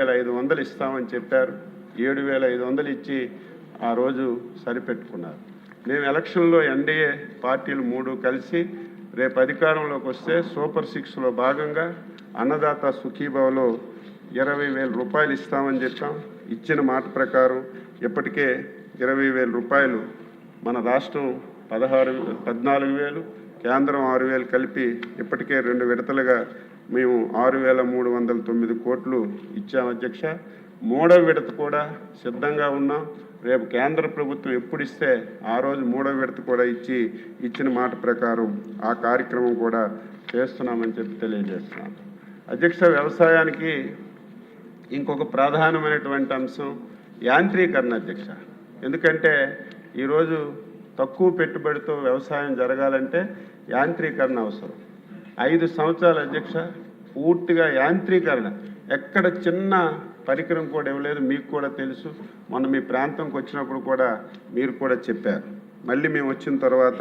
7,500 ఇస్తామని చెప్పారు. 7,500 ఇచ్చి ఆ రోజు సరిపెట్టుకున్నారు. మేము ఎలక్షన్లో ఎన్డీఏ పార్టీలు 3 కలిసి రేపు అధికారంలోకి వస్తే సూపర్ 6లో భాగంగా అన్నదాత సుఖీభవలో 20,000 రూపాయలు ఇస్తామని చెప్పాం. ఇచ్చిన మాట ప్రకారం ఇప్పటికే 20,000 రూపాయలు మన రాష్ట్రం 14,000, కేంద్రం 6,000 కలిపి ఇప్పటికే 2 విడతలుగా మేము 6,309 కోట్లు ఇచ్చాం అధ్యక్ష. 3వ విడత కూడా సిద్ధంగా ఉన్నాం. రేపు కేంద్ర ప్రభుత్వం ఎప్పుడు ఇస్తే ఆ రోజు 3వ విడత కూడా ఇచ్చిన మాట ప్రకారం ఆ కార్యక్రమం కూడా చేస్తున్నామని చెప్పి తెలియజేస్తున్నాం. అధ్యక్ష, వ్యవసాయానికి ఇంకొక ప్రధానమైనటువంటి అంశం యాంత్రీకరణ అధ్యక్ష. ఎందుకంటే ఈరోజు తక్కువ పెట్టుబడితో వ్యవసాయం జరగాలంటే యాంత్రీకరణ అవసరం. 5 సంవత్సరాల అధ్యక్ష పూర్తిగా యాంత్రీకరణ, ఎక్కడ చిన్న పరికరం కూడా ఇవ్వలేదు. మీకు కూడా తెలుసు, మొన్న మీ ప్రాంతంకి వచ్చినప్పుడు కూడా మీరు కూడా చెప్పారు. మళ్ళీ మేము వచ్చిన తర్వాత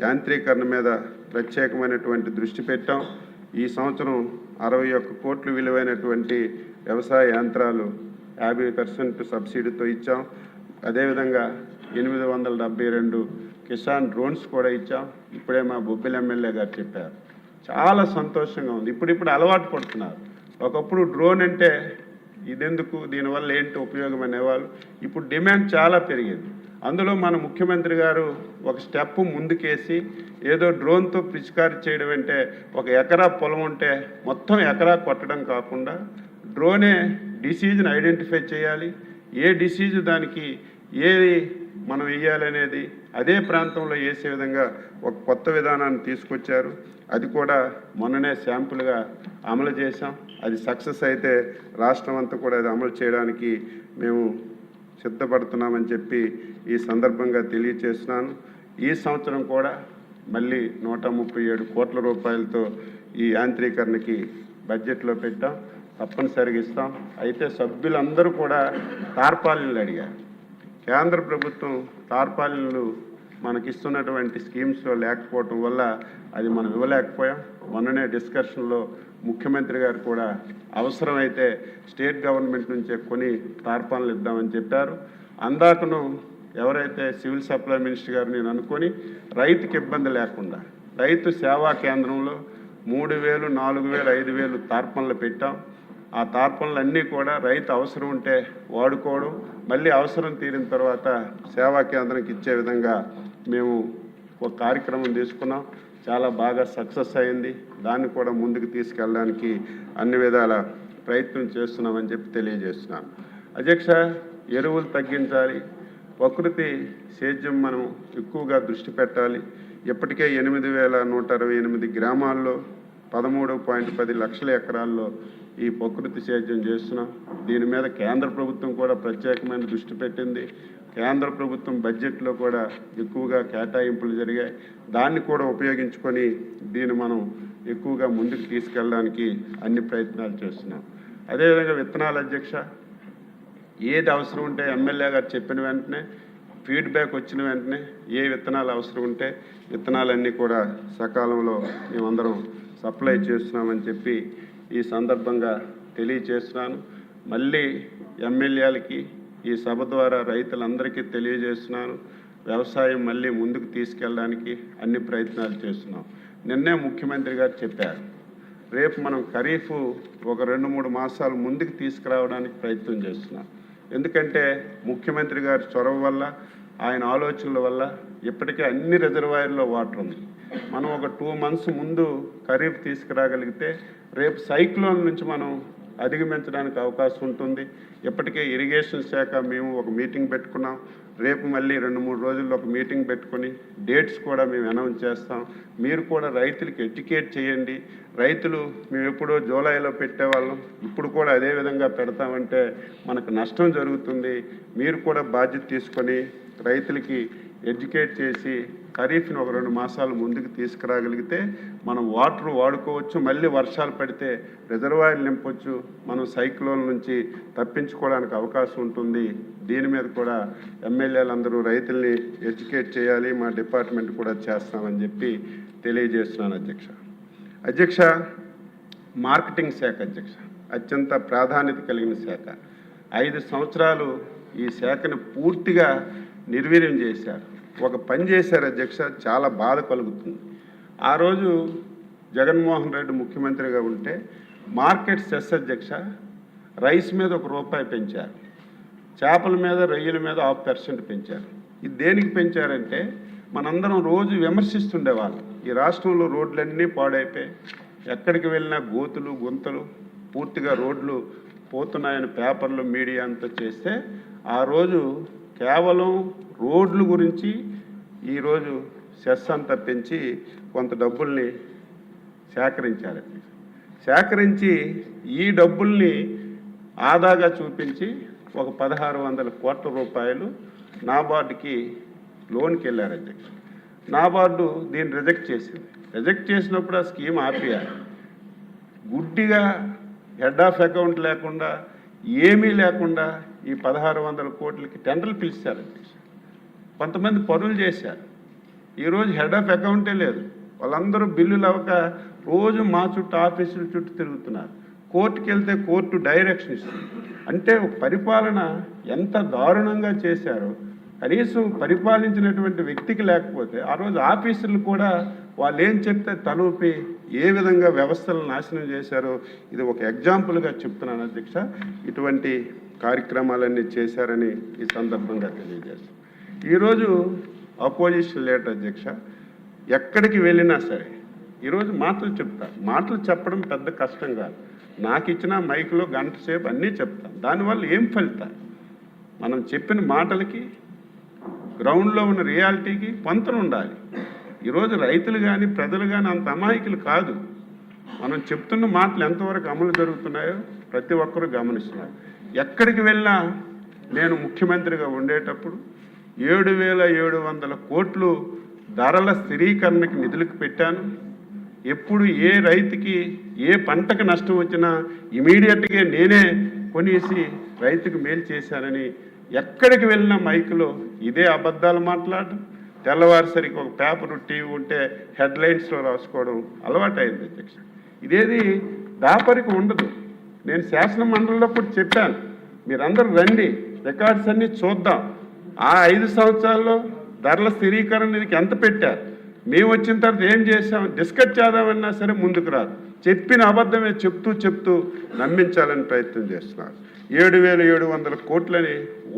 యాంత్రీకరణ మీద ప్రత్యేకమైనటువంటి దృష్టి పెట్టాం. ఈ సంవత్సరం 61 కోట్లు విలువైనటువంటి వ్యవసాయ యంత్రాలు 50% సబ్సిడీతో ఇచ్చాం. అదేవిధంగా 872 కిసాన్ డ్రోన్స్ కూడా ఇచ్చాం. ఇప్పుడే మా బొబ్బిలి ఎమ్మెల్యే గారు చెప్పారు. చాలా సంతోషంగా ఉంది. ఇప్పుడు అలవాటు పడుతున్నారు. ఒకప్పుడు డ్రోన్ అంటే ఇదెందుకు, దీనివల్ల ఏంటి ఉపయోగం అనేవాళ్ళు. ఇప్పుడు డిమాండ్ చాలా పెరిగింది. అందులో మన ముఖ్యమంత్రి గారు ఒక స్టెప్ ముందుకేసి ఏదో డ్రోన్తో పిచికారీ చేయడం అంటే ఒక ఎకరా పొలం ఉంటే మొత్తం ఎకరా కొట్టడం కాకుండా డ్రోనే డిసీజ్ని ఐడెంటిఫై చేయాలి, ఏ డిసీజ్ దానికి ఏది మనం వేయాలనేది అదే ప్రాంతంలో వేసే విధంగా ఒక కొత్త విధానాన్ని తీసుకొచ్చారు. అది కూడా మొన్ననే శాంపుల్గా అమలు చేశాం. అది సక్సెస్ అయితే రాష్ట్రం అంతా కూడా అది అమలు చేయడానికి మేము సిద్ధపడుతున్నామని చెప్పి ఈ సందర్భంగా తెలియచేస్తున్నాను. ఈ సంవత్సరం కూడా మళ్ళీ 137 కోట్ల రూపాయలతో ఈ యాంత్రీకరణకి బడ్జెట్లో పెట్టాం. తప్పనిసరిగా ఇస్తాం. అయితే సభ్యులందరూ కూడా తార్పాలిన్లు అడిగారు. కేంద్ర ప్రభుత్వం తార్పాలిన్లు మనకిస్తున్నటువంటి స్కీమ్స్లో లేకపోవటం వల్ల అది మనం ఇవ్వలేకపోయాం. మొన్ననే డిస్కషన్లో ముఖ్యమంత్రి గారు కూడా అవసరమైతే స్టేట్ గవర్నమెంట్ నుంచే కొని తార్పాలిన్లు ఇద్దామని చెప్పారు. అందాకను ఎవరైతే సివిల్ సప్లై మినిస్టర్ గారు నేను అనుకొని రైతుకి ఇబ్బంది లేకుండా రైతు సేవా కేంద్రంలో 3,000, 4,000, 5,000 తార్పాలిన్లు పెట్టాం. ఆ తార్పాలిన్లన్నీ కూడా రైతు అవసరం ఉంటే వాడుకోవడం, మళ్ళీ అవసరం తీరిన తర్వాత సేవా కేంద్రానికి ఇచ్చే విధంగా మేము ఒక కార్యక్రమం తీసుకున్నాం. చాలా బాగా సక్సెస్ అయింది. దాన్ని కూడా ముందుకు తీసుకెళ్ళడానికి అన్ని విధాల ప్రయత్నం చేస్తున్నామని చెప్పి తెలియజేస్తున్నాను. అధ్యక్ష, ఎరువులు తగ్గించాలి, ప్రకృతి సేద్యం మనం ఎక్కువగా దృష్టి పెట్టాలి. ఇప్పటికే 8,168 గ్రామాల్లో 13.10 లక్షల ఎకరాల్లో ఈ ప్రకృతి సేద్యం చేస్తున్నాం. దీని మీద కేంద్ర ప్రభుత్వం కూడా ప్రత్యేకమైన దృష్టి పెట్టింది. కేంద్ర ప్రభుత్వం బడ్జెట్లో కూడా ఎక్కువగా కేటాయింపులు జరిగాయి. దాన్ని కూడా ఉపయోగించుకొని దీన్ని మనం ఎక్కువగా ముందుకు తీసుకెళ్ళడానికి అన్ని ప్రయత్నాలు చేస్తున్నాం. అదేవిధంగా విత్తనాలు అధ్యక్ష, ఏది అవసరం ఉంటే ఎమ్మెల్యే గారు చెప్పిన వెంటనే ఫీడ్బ్యాక్ వచ్చిన వెంటనే ఏ విత్తనాలు అవసరం ఉంటే విత్తనాలన్నీ కూడా సకాలంలో మేమందరం సప్లై చేస్తున్నామని చెప్పి ఈ సందర్భంగా తెలియజేస్తున్నాను. మళ్ళీ ఎమ్మెల్యేలకి ఈ సభ ద్వారా రైతులందరికీ తెలియజేస్తున్నాను, వ్యవసాయం మళ్ళీ ముందుకు తీసుకెళ్ళడానికి అన్ని ప్రయత్నాలు చేస్తున్నాం. నిన్నే ముఖ్యమంత్రి గారు చెప్పారు, రేపు మనం ఖరీఫ్ ఒక 2-3 మాసాలు ముందుకు తీసుకురావడానికి ప్రయత్నం చేస్తున్నాం. ఎందుకంటే ముఖ్యమంత్రి గారి చొరవ వల్ల, ఆయన ఆలోచనల వల్ల ఇప్పటికే అన్ని రిజర్వాయర్లో వాటర్ ఉంది. మనం ఒక 2 మంత్స్ ముందు ఖరీఫ్ తీసుకురాగలిగితే రేపు సైక్లోన్ నుంచి మనం అధిగమించడానికి అవకాశం ఉంటుంది. ఇప్పటికే ఇరిగేషన్ శాఖ మేము ఒక మీటింగ్ పెట్టుకున్నాం. రేపు మళ్ళీ 2-3 రోజుల్లో ఒక మీటింగ్ పెట్టుకొని డేట్స్ కూడా మేము అనౌన్స్ చేస్తాం. మీరు కూడా రైతులకి ఎడ్యుకేట్ చేయండి. రైతులు మేము ఎప్పుడో జూలైలో పెట్టేవాళ్ళం, ఇప్పుడు కూడా అదే విధంగా పెడతామంటే మనకు నష్టం జరుగుతుంది. మీరు కూడా బాధ్యత తీసుకొని రైతులకి ఎడ్యుకేట్ చేసి ఖరీఫ్ని ఒక 2 మాసాలు ముందుకు తీసుకురాగలిగితే మనం వాటర్ వాడుకోవచ్చు. మళ్ళీ వర్షాలు పడితే రిజర్వాయర్లు నింపొచ్చు. మనం సైక్లోన్ నుంచి తప్పించుకోవడానికి అవకాశం ఉంటుంది. దీని మీద కూడా ఎమ్మెల్యేలందరూ రైతుల్ని ఎడ్యుకేట్ చేయాలి. మా డిపార్ట్మెంట్ కూడా చేస్తామని చెప్పి తెలియజేస్తున్నాను అధ్యక్ష. మార్కెటింగ్ శాఖ అధ్యక్ష, అత్యంత ప్రాధాన్యత కలిగిన శాఖ. 5 సంవత్సరాలు ఈ శాఖను పూర్తిగా నిర్వీర్యం చేశారు. ఒక పని చేశారు అధ్యక్ష, చాలా బాధ కలుగుతుంది. ఆ రోజు జగన్మోహన్ రెడ్డి ముఖ్యమంత్రిగా ఉంటే మార్కెట్ సెస్ అధ్యక్ష, రైస్ మీద ₹1 పెంచారు, చేపల మీద రొయ్యల మీద 0.5% పెంచారు. ఇది దేనికి పెంచారంటే మనందరం రోజు విమర్శిస్తుండేవాళ్ళం. ఈ రాష్ట్రంలో రోడ్లన్నీ పాడైపోయి ఎక్కడికి వెళ్ళినా గోతులు గుంతలు, పూర్తిగా రోడ్లు పోతున్నాయని పేపర్లు మీడియా అంతా చేస్తే ఆ రోజు కేవలం రోడ్ల గురించి ఈరోజు సెస్ అంతా పెంచి కొంత డబ్బుల్ని సేకరించారు. సేకరించి ఈ డబ్బుల్ని ఆదాగా చూపించి ఒక 1,600 కోట్ల రూపాయలు నాబార్డుకి లోన్కి వెళ్ళారు అధ్యక్ష. నాబార్డు దీన్ని రిజెక్ట్ చేసింది. రిజెక్ట్ చేసినప్పుడు ఆ స్కీమ్ ఆపేయాలి. గుడ్డిగా హెడ్ ఆఫ్ అకౌంట్ లేకుండా ఏమీ లేకుండా ఈ 1,600 కోట్లకి టెండర్లు పిలిచారు అధ్యక్ష. కొంతమంది పనులు చేశారు. ఈరోజు హెడ్ ఆఫ్ అకౌంటే లేదు. వాళ్ళందరూ బిల్లులు అవ్వక రోజు మా చుట్టూ ఆఫీసుల చుట్టూ తిరుగుతున్నారు. కోర్టుకి వెళ్తే కోర్టు డైరెక్షన్ ఇస్తుంది. అంటే పరిపాలన ఎంత దారుణంగా చేశారో కనీసం పరిపాలించినటువంటి వ్యక్తికి లేకపోతే ఆ రోజు ఆఫీసులు కూడా వాళ్ళు ఏం చెప్తే తలూపి ఏ విధంగా వ్యవస్థలను నాశనం చేశారో ఇది ఒక ఎగ్జాంపుల్గా చెప్తున్నాను అధ్యక్ష. ఇటువంటి కార్యక్రమాలన్నీ చేశారని ఈ సందర్భంగా తెలియజేస్తాను. ఈరోజు అపోజిషన్ లీడర్ అధ్యక్ష ఎక్కడికి వెళ్ళినా సరే ఈరోజు మాటలు చెప్తారు. మాటలు చెప్పడం పెద్ద కష్టం కాదు. నాకు ఇచ్చిన మైక్లో గంట సేపు అన్నీ చెప్తాను. దానివల్ల ఏం ఫలితాలు? మనం చెప్పిన మాటలకి గ్రౌండ్లో ఉన్న రియాలిటీకి పొంతన ఉండాలి. ఈరోజు రైతులు కానీ ప్రజలు కానీ అంత అమాయకులు కాదు. మనం చెప్తున్న మాటలు ఎంతవరకు అమలు జరుగుతున్నాయో ప్రతి ఒక్కరూ గమనిస్తున్నారు. ఎక్కడికి వెళ్ళినా నేను ముఖ్యమంత్రిగా ఉండేటప్పుడు 7,700 కోట్లు ధరల స్థిరీకరణకి నిధులకు పెట్టాను. ఎప్పుడు ఏ రైతుకి ఏ పంటకు నష్టం వచ్చినా ఇమీడియట్గా నేనే కొనేసి రైతుకు మేలు చేశానని ఎక్కడికి వెళ్ళినా మైకులో ఇదే అబద్ధాలు మాట్లాడడం, తెల్లవారిసరికి ఒక పేపరు టీవీ ఉంటే హెడ్లైన్స్లో రాసుకోవడం అలవాటైంది అధ్యక్ష. ఇదేది దాపరికి ఉండదు. నేను శాసన మండలిలో కూడా చెప్పాను, మీరందరూ రండి, రికార్డ్స్ అన్నీ చూద్దాం. ఆ 5 సంవత్సరాల్లో ధరల స్థిరీకరణ నిధికి ఎంత పెట్టారు, మేము వచ్చిన తర్వాత ఏం చేసాం, డిస్కస్ చేద్దామన్నా సరే ముందుకు రాదు. చెప్పిన అబద్ధమే చెప్తూ నమ్మించాలని ప్రయత్నం చేస్తున్నారు. 7,700 కోట్లని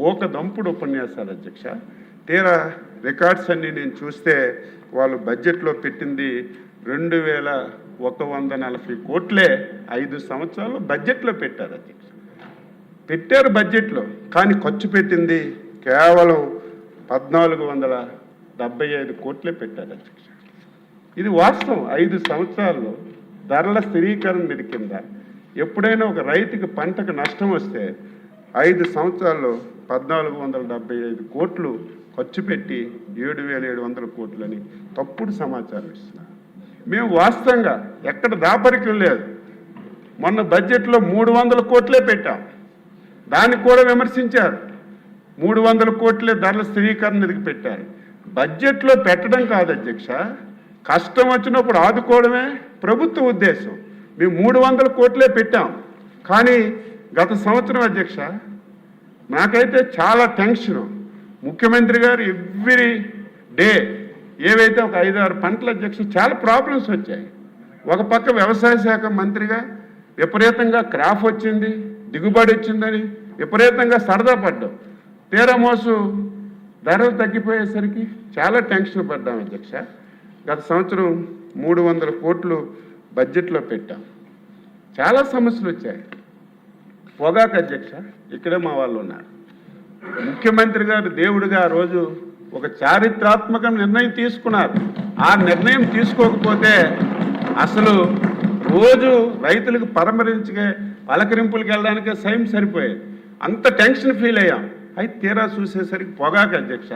ఒక దంపుడు ఉపన్యాసాలు అధ్యక్ష. తీరా రికార్డ్స్ అన్నీ నేను చూస్తే వాళ్ళు బడ్జెట్లో పెట్టింది 2,140 కోట్లే 5 సంవత్సరాలు బడ్జెట్లో పెట్టారు అధ్యక్ష. పెట్టారు బడ్జెట్లో, కానీ ఖర్చు పెట్టింది కేవలం 1,475 కోట్లే పెట్టారు అధ్యక్ష. ఇది వాస్తవం. 5 సంవత్సరాల్లో ధరల స్థిరీకరణ నిధి కింద ఎప్పుడైనా ఒక రైతుకి పంటకు నష్టం వస్తే 5 సంవత్సరాల్లో 1,475 కోట్లు ఖర్చు పెట్టి 7,700 కోట్లని తప్పుడు సమాచారం ఇస్తున్నారు. మేము వాస్తవంగా ఎక్కడ దాపరికం లేదు. మొన్న బడ్జెట్లో 300 కోట్లే పెట్టాం. దాన్ని కూడా విమర్శించారు. 300 కోట్లే ధరల స్థిరీకరణ నిధికి పెట్టారు. బడ్జెట్లో పెట్టడం కాదు అధ్యక్ష, కష్టం వచ్చినప్పుడు ఆదుకోవడమే ప్రభుత్వ ఉద్దేశం. మేము 300 కోట్లే పెట్టాం. కానీ గత సంవత్సరం అధ్యక్ష నాకైతే చాలా టెన్షను. ముఖ్యమంత్రి గారు ఎవ్రీ డే ఏవైతే ఒక 5-6 పంటల అధ్యక్ష చాలా ప్రాబ్లమ్స్ వచ్చాయి. ఒక పక్క వ్యవసాయ శాఖ మంత్రిగా విపరీతంగా క్రాప్ వచ్చింది, దిగుబడి వచ్చిందని విపరీతంగా సరదా పడ్డాం. తీరా మోసు ధరలు తగ్గిపోయేసరికి చాలా టెన్షన్ పడ్డాం అధ్యక్ష. గత సంవత్సరం 300 కోట్లు బడ్జెట్లో పెట్టాం. చాలా సమస్యలు వచ్చాయి. పొగాకు అధ్యక్ష, ఇక్కడే మా వాళ్ళు ఉన్నారు. ముఖ్యమంత్రి గారు దేవుడిగా ఆ రోజు ఒక చారిత్రాత్మక నిర్ణయం తీసుకున్నారు. ఆ నిర్ణయం తీసుకోకపోతే అసలు రోజు రైతులకు పలకరింపులకు వెళ్ళడానికే సైం సరిపోయేది. అంత టెన్షన్ ఫీల్ అయ్యాం. అయితే తీరా చూసేసరికి పొగాకు అధ్యక్ష,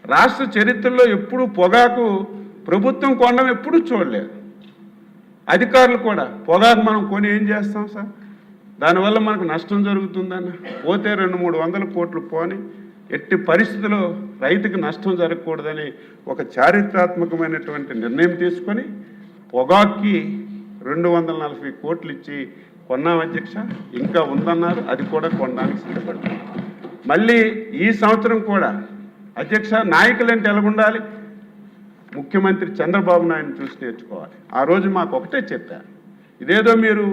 రాష్ట్ర చరిత్రలో ఎప్పుడూ పొగాకు ప్రభుత్వం కొనడం ఎప్పుడూ చూడలేదు. అధికారులు కూడా పొగాకు మనం కొని ఏం చేస్తాం సార్, దానివల్ల మనకు నష్టం జరుగుతుందన్న పోతే 200-300 కోట్లు పోని ఎట్టి పరిస్థితుల్లో రైతుకు నష్టం జరగకూడదని ఒక చారిత్రాత్మకమైనటువంటి నిర్ణయం తీసుకొని పొగాక్కి 240 కోట్లు ఇచ్చి కొన్నాం అధ్యక్ష, ఇంకా ఉందన్నారు, అది కూడా కొనడానికి సిద్ధపడుతుంది. మళ్ళీ ఈ సంవత్సరం కూడా అధ్యక్ష నాయకులు అంటే ఎలాగుండాలి, ముఖ్యమంత్రి చంద్రబాబు నాయుడు చూసి నేర్చుకోవాలి. ఆ రోజు మాకు ఒకటే చెప్పారు, ఇదేదో మీరు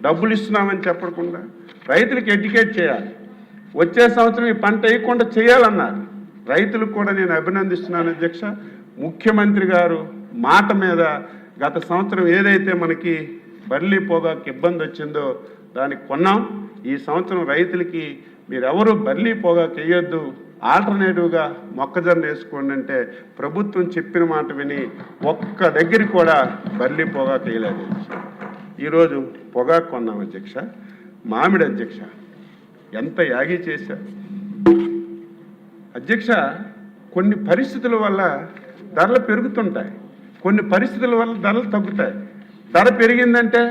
డబ్బులు ఇస్తున్నామని చెప్పకుండా రైతులకు ఎడ్యుకేట్ చేయాలి, వచ్చే సంవత్సరం ఈ పంట వేయకుండా చేయాలన్నారు. రైతులకు కూడా నేను అభినందిస్తున్నాను అధ్యక్ష. ముఖ్యమంత్రి గారు మాట మీద గత సంవత్సరం ఏదైతే మనకి బర్లీ పొగాకు ఇబ్బంది వచ్చిందో దానికి కొన్నాం. ఈ సంవత్సరం రైతులకి మీరెవరు బర్లీ పొగాకు వేయొద్దు, ఆల్టర్నేటివ్గా మొక్కజొన్న వేసుకోండి అంటే ప్రభుత్వం చెప్పిన మాట విని ఒక్క దగ్గర కూడా బర్లీ పొగాకు వేయలేదు. ఈరోజు పొగాకు కొన్నాం అధ్యక్ష. మామిడి అధ్యక్ష ఎంత యాగి చేశారు అధ్యక్ష. కొన్ని పరిస్థితుల వల్ల ధరలు పెరుగుతుంటాయి, కొన్ని పరిస్థితుల వల్ల ధరలు తగ్గుతాయి. ధర పెరిగిందంటే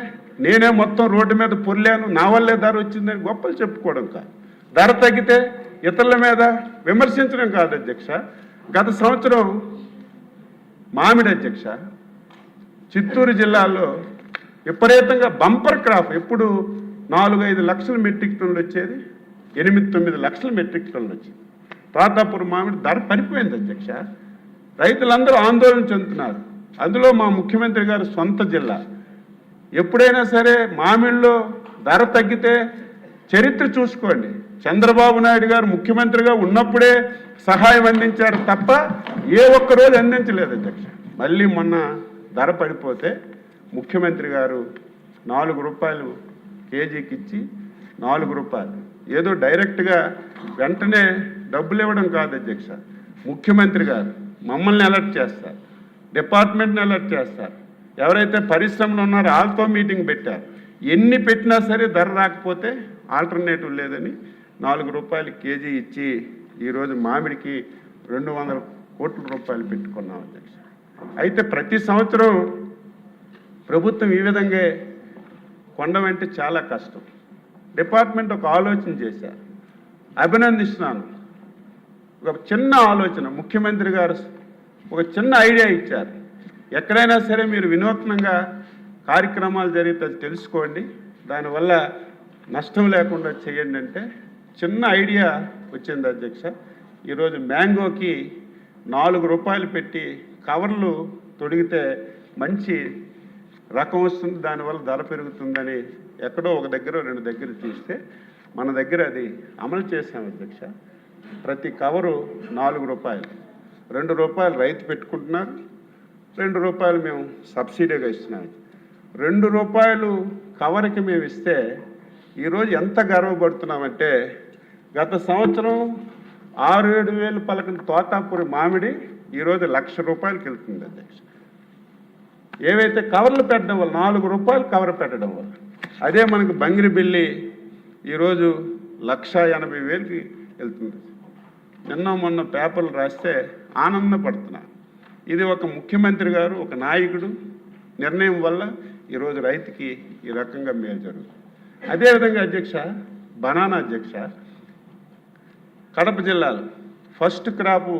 నేనే మొత్తం రోడ్డు మీద పొర్లాను, నా వల్లే ధర వచ్చిందని గొప్పలు చెప్పుకోవడం కాదు. ధర తగ్గితే ఇతరుల మీద విమర్శించడం కాదు అధ్యక్ష. గత సంవత్సరం మామిడి అధ్యక్ష చిత్తూరు జిల్లాలో విపరీతంగా బంపర్ క్రాప్, ఎప్పుడు 4-5 లక్షల మెట్రిక్ టన్నులు వచ్చేది 8-9 లక్షల మెట్రిక్ టన్నులు వచ్చింది. తోతాపూర్ మామిడి ధర పడిపోయింది అధ్యక్ష. రైతులందరూ ఆందోళన చెందుతున్నారు. అందులో మా ముఖ్యమంత్రి గారు సొంత జిల్లా. ఎప్పుడైనా సరే మామిడిలో ధర తగ్గితే చరిత్ర చూసుకోండి, చంద్రబాబు నాయుడు గారు ముఖ్యమంత్రిగా ఉన్నప్పుడే సహాయం అందించారు తప్ప ఏ ఒక్కరోజు అందించలేదు అధ్యక్ష. మళ్ళీ మొన్న ధర పడిపోతే ముఖ్యమంత్రి గారు 4 రూపాయలు కేజీకి ఇచ్చి 4 రూపాయలు ఏదో డైరెక్ట్గా వెంటనే డబ్బులు ఇవ్వడం కాదు అధ్యక్ష. ముఖ్యమంత్రి గారు మమ్మల్ని అలర్ట్ చేస్తారు, డిపార్ట్మెంట్ని అలర్ట్ చేస్తారు, ఎవరైతే పరిశ్రమలు ఉన్నారో వాళ్ళతో మీటింగ్ పెట్టారు. ఎన్ని పెట్టినా సరే ధర రాకపోతే ఆల్టర్నేటివ్ లేదని 4 రూపాయలు కేజీ ఇచ్చి ఈరోజు మామిడికి 200 కోట్ల రూపాయలు పెట్టుకున్నాం అధ్యక్ష. అయితే ప్రతి సంవత్సరం ప్రభుత్వం ఈ విధంగా కొండమంటే చాలా కష్టం. డిపార్ట్మెంట్ ఒక ఆలోచన చేశారు, అభినందిస్తున్నాను. ఒక చిన్న ఆలోచన, ముఖ్యమంత్రి గారు ఒక చిన్న ఐడియా ఇచ్చారు. ఎక్కడైనా సరే మీరు వినూత్నంగా కార్యక్రమాలు జరిగితే తెలుసుకోండి, దానివల్ల నష్టం లేకుండా చేయండి అంటే చిన్న ఐడియా వచ్చింది అధ్యక్ష. ఈరోజు మ్యాంగోకి 4 రూపాయలు పెట్టి కవర్లు తొడిగితే మంచి రకం వస్తుంది, దానివల్ల ధర పెరుగుతుందని ఎక్కడో ఒక దగ్గర 2 దగ్గర చూస్తే మన దగ్గర అది అమలు చేశాం అధ్యక్ష. ప్రతి కవరు 4 రూపాయలు, 2 రూపాయలు రైతు పెట్టుకుంటున్నారు, 2 రూపాయలు మేము సబ్సిడీగా ఇస్తున్నాం. 2 రూపాయలు కవర్కి మేము ఇస్తే ఈరోజు ఎంత గర్వపడుతున్నామంటే గత సంవత్సరం 6-7 వేలు పలకని తోతాపూరి మామిడి ఈరోజు 1,00,000 రూపాయలకి వెళ్తుంది అధ్యక్ష. ఏవైతే కవర్లు పెట్టడం వల్ల 4 రూపాయలు కవర్ పెట్టడం వల్ల, అదే మనకు బంగిరిబిల్లి ఈరోజు 1,80,000కి వెళ్తుంది. నిన్న మొన్న పేపర్లు రాస్తే ఆనందపడుతున్నా. ఇది ఒక ముఖ్యమంత్రి గారు, ఒక నాయకుడు నిర్ణయం వల్ల ఈరోజు రైతుకి ఈ రకంగా మేలు జరుగుతుంది. అదేవిధంగా అధ్యక్ష బనానా అధ్యక్ష, కడప జిల్లాలో ఫస్ట్ క్రాపు